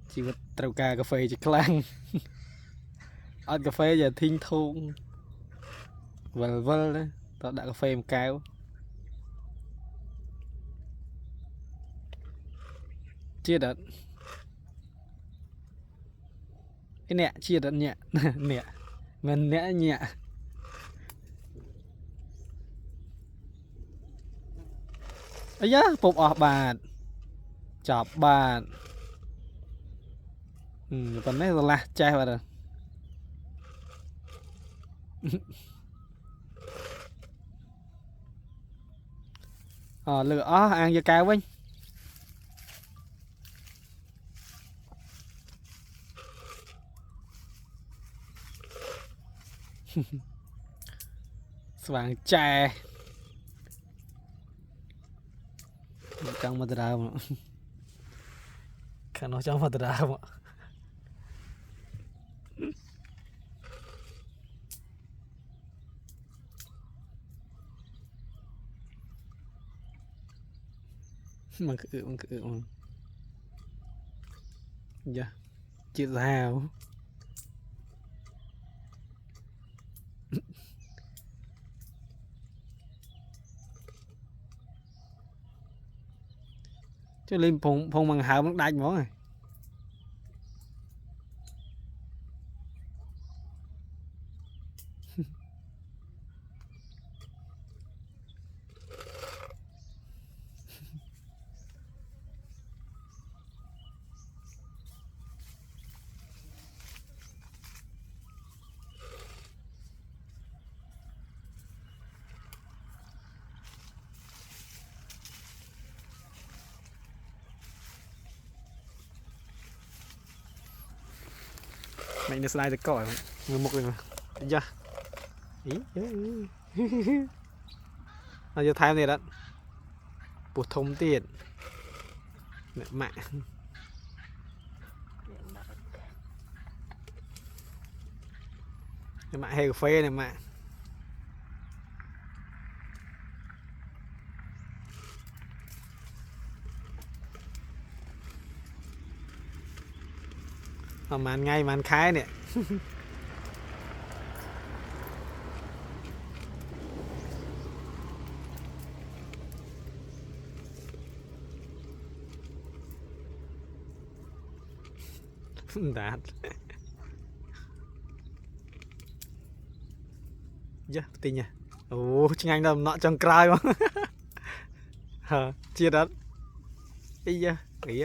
chỉ vật trâu cà phê chỉ clang ăn cà phê giờ thinh thôn vờ vơ đấy tao đã cà phê một cao chia đợt cái nẹ chia đợt nhẹ nẹ mình nẹ nhẹ ấy da bột ọt bạt chọp bạt còn đấy là chai vào rồi lựa ăn giờ cao với vàng chè trong mặt đào mà khả nó trong mặt đào mà mà dạ chị rào chứ lên phong bằng hào nó đánh món này mày nó slide được cỏi người một rồi mà giờ ý giờ thay này đó bột thông tiền mẹ mẹ hay phê này mẹ màn ngay màn khai nè đạt dạ tin nha ồ chừng anh đâu nọ trong cry mà chia đất ý da ý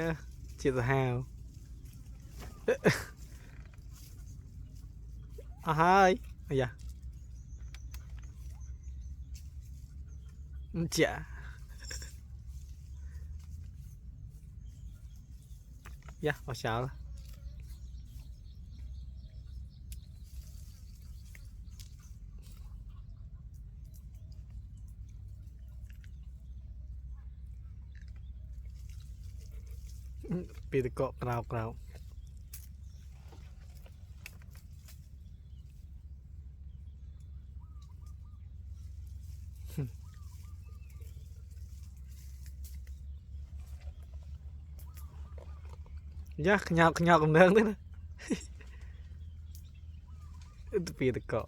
chia ra hào hai dạ chả dạ vào chào bị được cọ cào dạ nhào cũng được đấy bị được cọ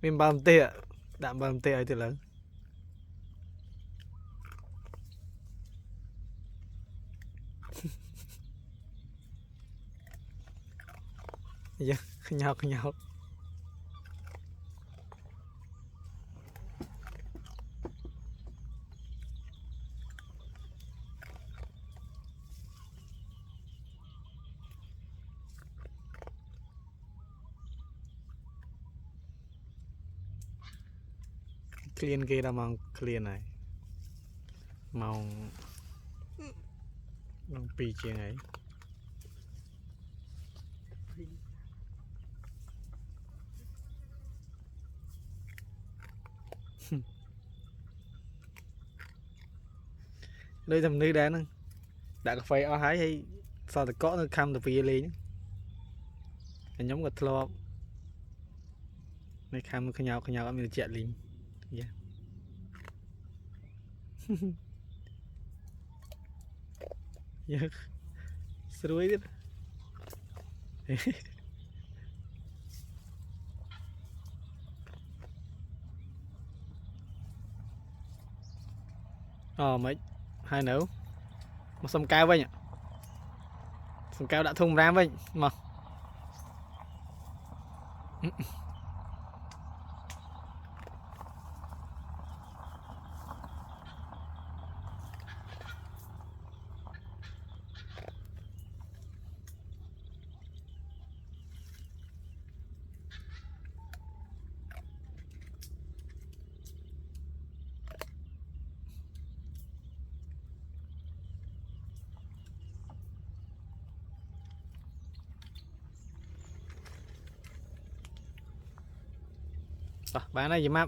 mình bám tệ đạm bám tệ ấy thì lớn dạ nhào clean kia là màu clean này màu pi chia này đây thầm nơi đá nữa đã cà phê ở hái hay sao thì có nó khăm từ phía lên nhóm gật lo này khăm nó nhau ở mình chạy lên Nhớ sưởiទៀតmấy hai nữ một sông cao vậy nhỉ, sông cao đã thùng ram vậy mà bán này gì mà